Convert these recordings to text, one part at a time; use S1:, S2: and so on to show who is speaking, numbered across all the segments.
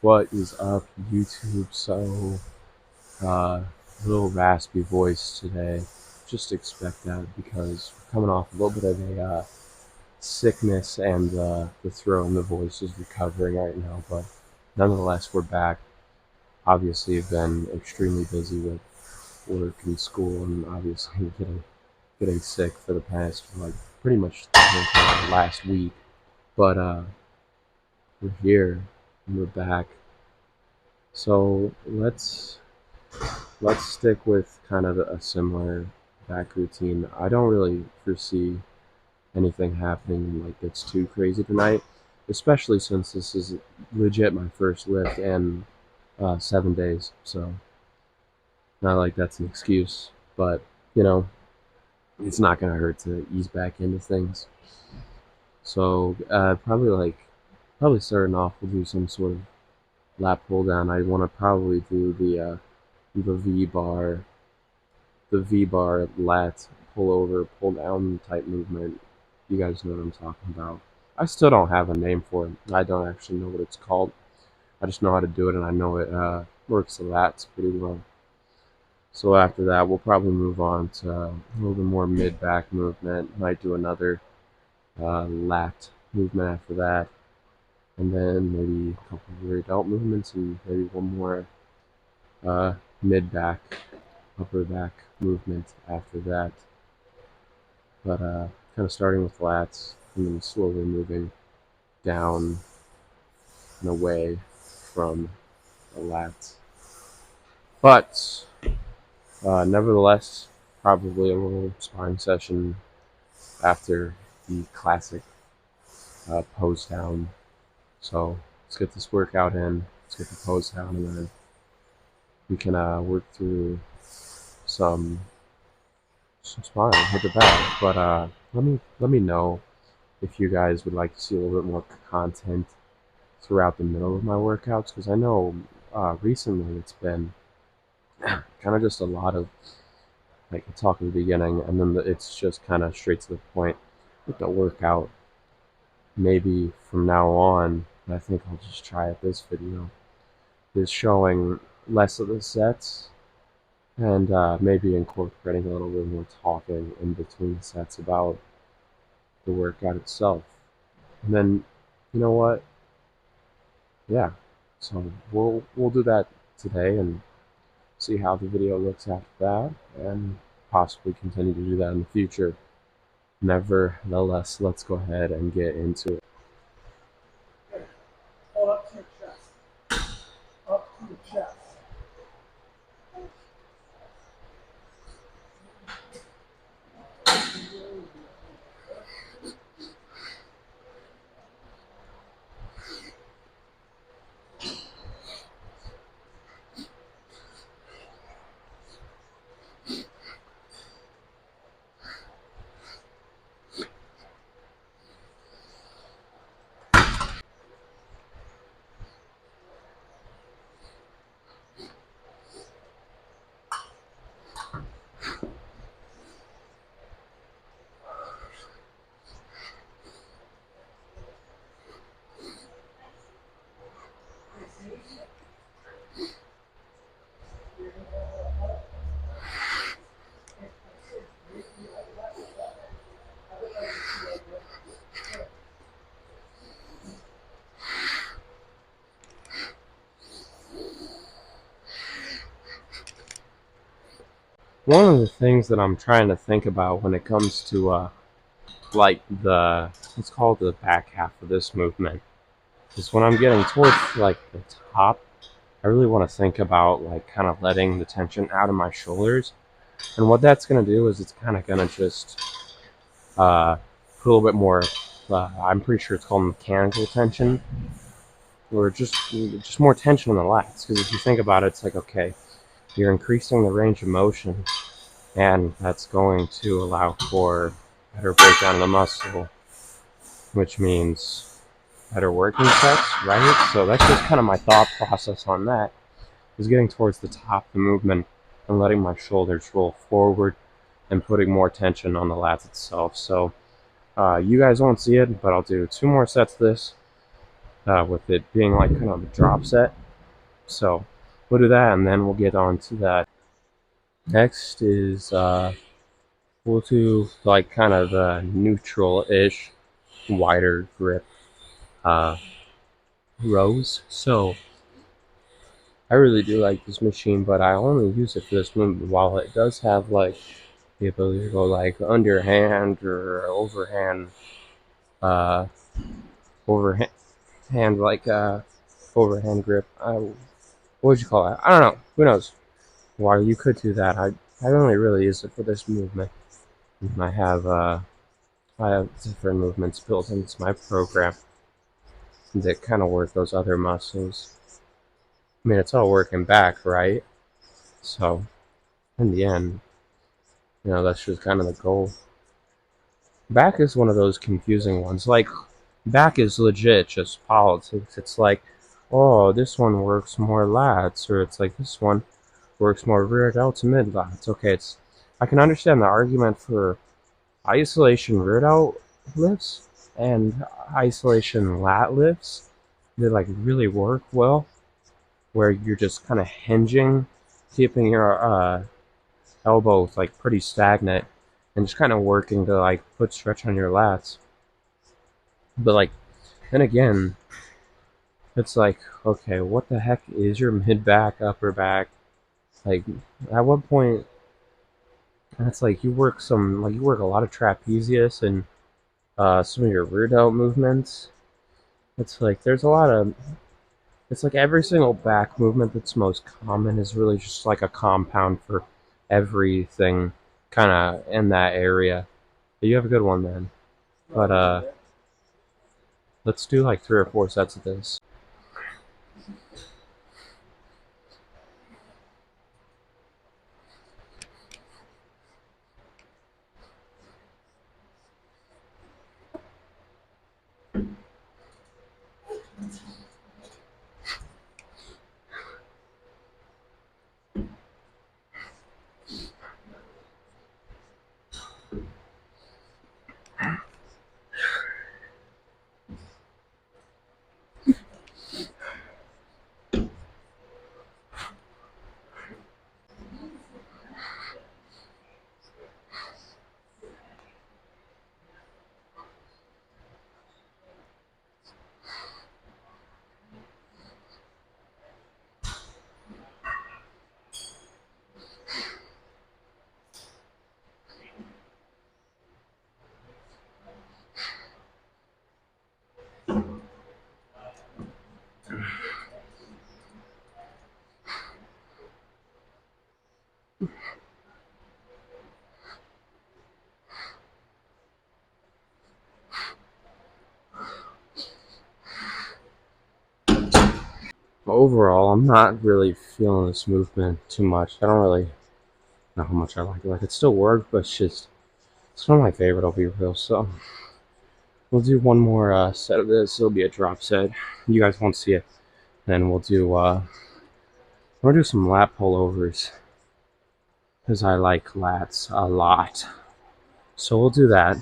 S1: What is up, YouTube? So, a little raspy voice today. Just expect that because we're coming off a little bit of a sickness, and the throat and the voice is recovering right now. But nonetheless, we're back. Obviously, I've been extremely busy with work and school, and obviously getting sick for the past pretty much the whole last week. But we're here and we're back. So let's stick with kind of a similar back routine. I don't really foresee anything happening like that's too crazy tonight, especially since this is legit my first lift in 7 days. So not like that's an excuse, but you know it's not gonna hurt to ease back into things. So probably starting off, we'll do some sort of lat pull down. I want to probably do the V bar lat pull over, pull down type movement. You guys know what I'm talking about. I still don't have a name for it. I don't actually know what it's called. I just know how to do it, and I know it works the lats pretty well. So after that, we'll probably move on to a little bit more mid back movement. Might do another lat movement after that, and then maybe a couple of rear delt movements, and maybe one more mid back, upper back movement after that. But kind of starting with lats and then slowly moving down and away from the lats. But nevertheless, probably a little sparring session after the classic pose down. So let's get this workout in. Let's get the pose down, and then we can work through some sparring, hit the bag. But let me know if you guys would like to see a little bit more content throughout the middle of my workouts, because I know recently it's been kind of just a lot of like talk at the beginning, and then it's just kind of straight to the point with the workout. Maybe from now on, I think I'll just try it. This video is showing less of the sets, and maybe incorporating a little bit more talking in between sets about the workout itself. And then, you know what? Yeah. So we'll do that today and see how the video looks after that, and possibly continue to do that in the future. Nevertheless, let's go ahead and get into it.
S2: Hold up to your chest. Up to your chest.
S1: One of the things that I'm trying to think about when it comes to like let's call it the back half of this movement, is when I'm getting towards like the top, I really want to think about like kind of letting the tension out of my shoulders. And what that's going to do is it's kind of going to just put a little bit more, I'm pretty sure it's called mechanical tension, or just more tension on the lats. Because if you think about it, it's like, okay, you're increasing the range of motion, and that's going to allow for better breakdown of the muscle, which means better working sets, right? So that's just kind of my thought process on that, is getting towards the top of the movement and letting my shoulders roll forward and putting more tension on the lats itself. So you guys won't see it, but I'll do 2 more sets of this, with it being like kind of a drop set. So we'll do that, and then we'll get on to that. Next is we'll do like kind of a neutral-ish, wider grip uh, rows. So I really do like this machine, but I only use it for this movement. While it does have like the ability to go like underhand or overhand, uh, overhand like overhand grip. What would you call that? I don't know. Who knows? While you could do that, I only really use it for this movement. And I have different movements built into my program that kind of work those other muscles. I mean, it's all working back, right? So in the end, that's just kind of the goal. Back is one of those confusing ones. Like, back is legit just politics. It's like, oh, this one works more lats, or it's like this one works more rear delts and mid lats. Okay, I can understand the argument for isolation rear delt lifts and isolation lat lifts. They like really work well, where you're just kind of hinging, keeping your elbow like pretty stagnant, and just kind of working to like put stretch on your lats. But like then again, it's like, okay, what the heck is your mid back, upper back? Like, at what point? It's like you work a lot of trapezius and some of your rear delt movements. It's like there's a lot of it's like every single back movement that's most common is really just like a compound for everything kind of in that area. But you have a good one, man. But let's do like 3 or 4 sets of this. Overall, I'm not really feeling this movement too much. I don't really know how much I like it. Like, it still works, but it's one of my favorite. I'll be real. So we'll do one more set of this. It'll be a drop set. You guys won't see it. Then we'll do some lat pullovers because I like lats a lot. So we'll do that.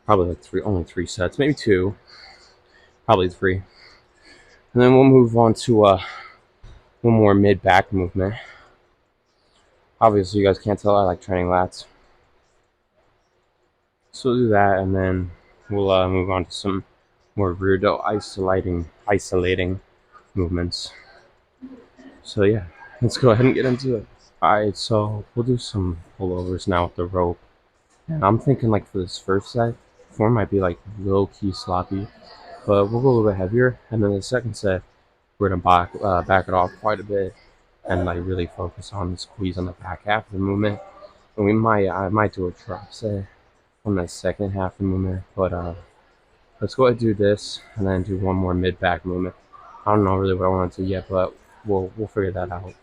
S1: Probably like only 3 sets, maybe 2, probably 3, and then we'll move on to one more mid back movement. Obviously, you guys can't tell I like training lats, so we'll do that, and then we'll move on to some more rear delt isolating movements. So yeah, let's go ahead and get into it. Alright, so we'll do some pullovers now with the rope. And I'm thinking like for this first set, form might be like low key sloppy, but we'll go a little bit heavier. And then the second set, we're gonna back it off quite a bit and like really focus on the squeeze on the back half of the movement. And I might do a drop set on the second half of the movement, but let's go ahead and do this and then do one more mid back movement. I don't know really what I want to do yet, but we'll figure that out.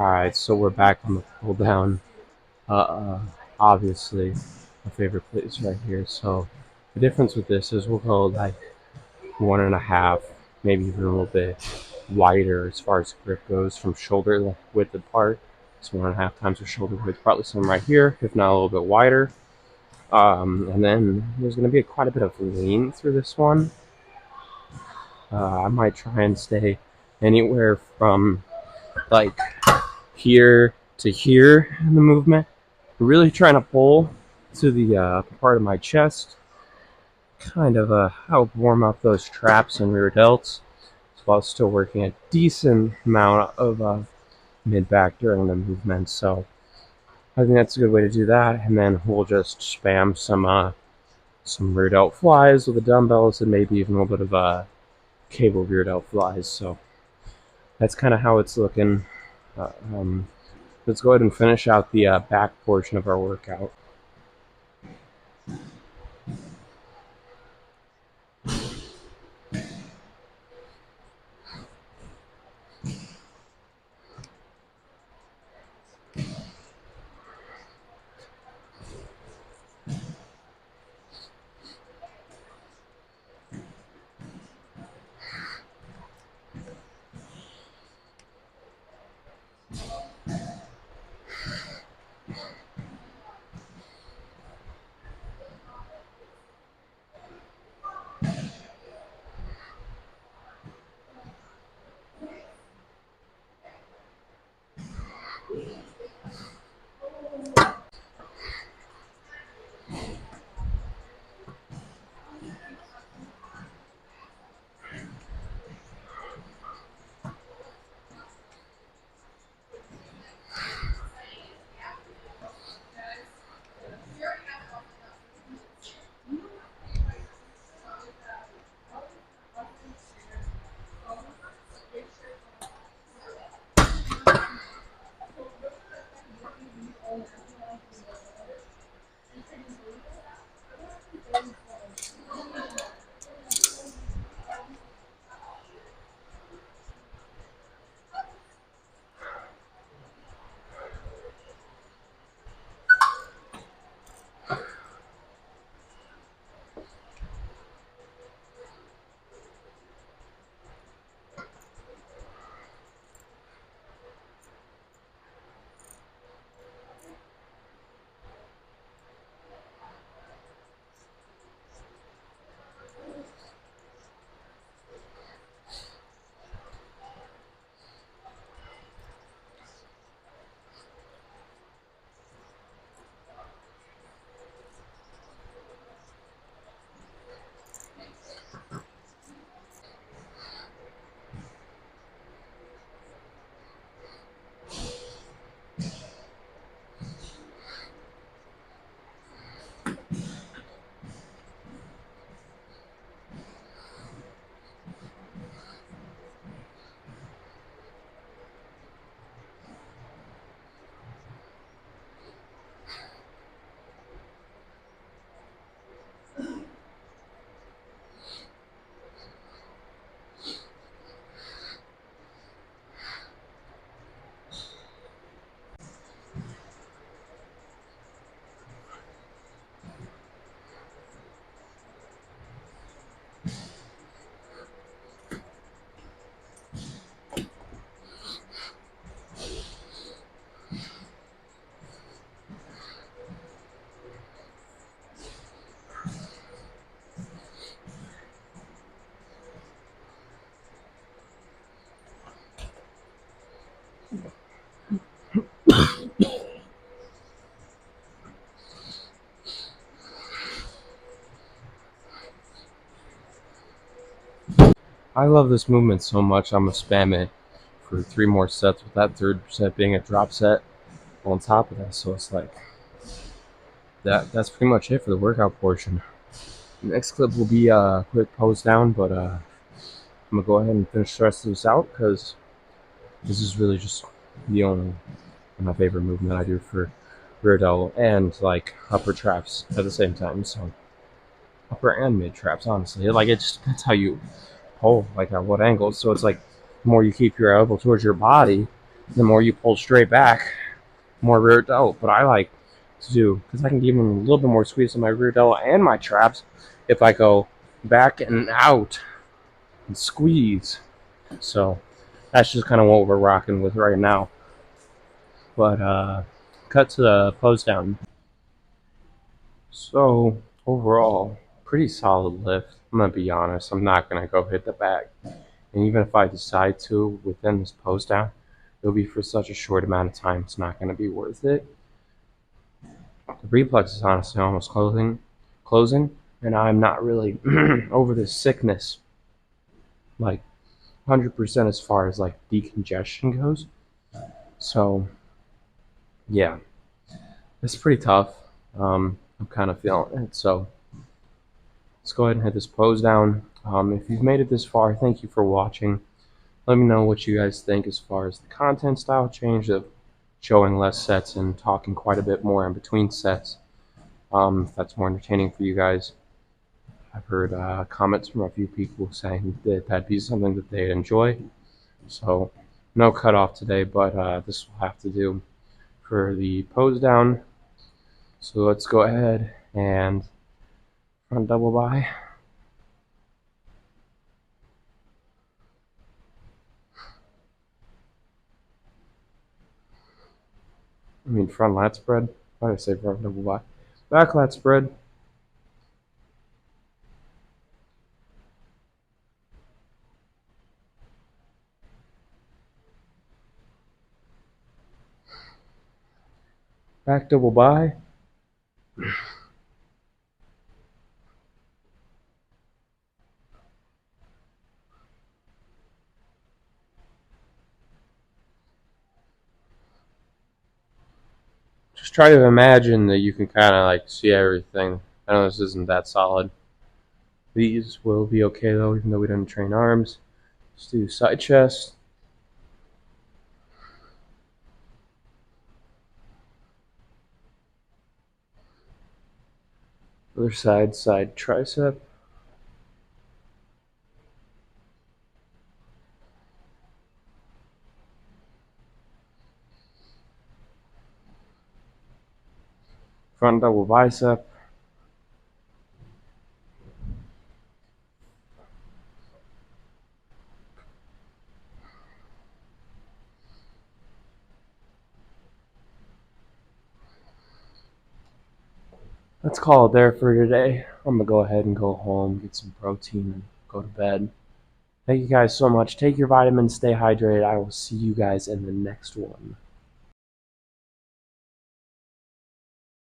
S1: Alright, so we're back on the pull down. Uh, obviously, my favorite place right here. So the difference with this is we'll go like 1.5, maybe even a little bit wider as far as grip goes from shoulder width apart. So 1.5 times the shoulder width, probably something right here, if not a little bit wider. And then there's going to be quite a bit of lean through this one. I might try and stay anywhere from like here to here in the movement. Really trying to pull to the part of my chest, kind of help warm up those traps and rear delts, while still working a decent amount of mid back during the movement. So I think that's a good way to do that. And then we'll just spam some rear delt flies with the dumbbells and maybe even a little bit of cable rear delt flies. So that's kind of how it's looking. Uh, um, let's go ahead and finish out the back portion of our workout. I love this movement so much, I'm gonna spam it for 3 more sets, with that third set being a drop set on top of that. So it's like that's pretty much it for the workout portion. Next clip will be a quick pose down, but I'm gonna go ahead and finish the rest of this out because this is really just the only my favorite movement I do for rear delt and like upper traps at the same time. So upper and mid traps, honestly, like it just depends how you pull, like at what angle. So it's like the more you keep your elbow towards your body, The more you pull straight back, more rear delt. But I like to do, because I can give them a little bit more squeeze on my rear delt and my traps if I go back and out and squeeze. So that's just kind of what we're rocking with right now. But cut to the pose down. So overall, pretty solid lift. I'm gonna be honest. I'm not gonna go hit the bag, and even if I decide to within this pose down, it'll be for such a short amount of time. It's not gonna be worth it. The reflex is honestly almost closing, and I'm not really over this sickness like 100% as far as like decongestion goes. So yeah, it's pretty tough. I'm kind of feeling it. So let's go ahead and hit this pose down. If you've made it this far, thank you for watching. Let me know what you guys think as far as the content style change of showing less sets and talking quite a bit more in between sets. If that's more entertaining for you guys. I've heard comments from a few people saying that that'd be something that they'd enjoy. So no cutoff today, but this will have to do for the pose down. So let's go ahead and front double by. I mean front lat spread. Why did I say front double by? Back lat spread. Back double by. Just try to imagine that you can kind of like see everything. I know this isn't that solid. These will be okay though, even though we didn't train arms. Let's do side chest. Other side, side tricep. Front double bicep. Let's call it there for today. I'm going to go ahead and go home, get some protein, and go to bed. Thank you guys so much. Take your vitamins, stay hydrated. I will see you guys in the next one.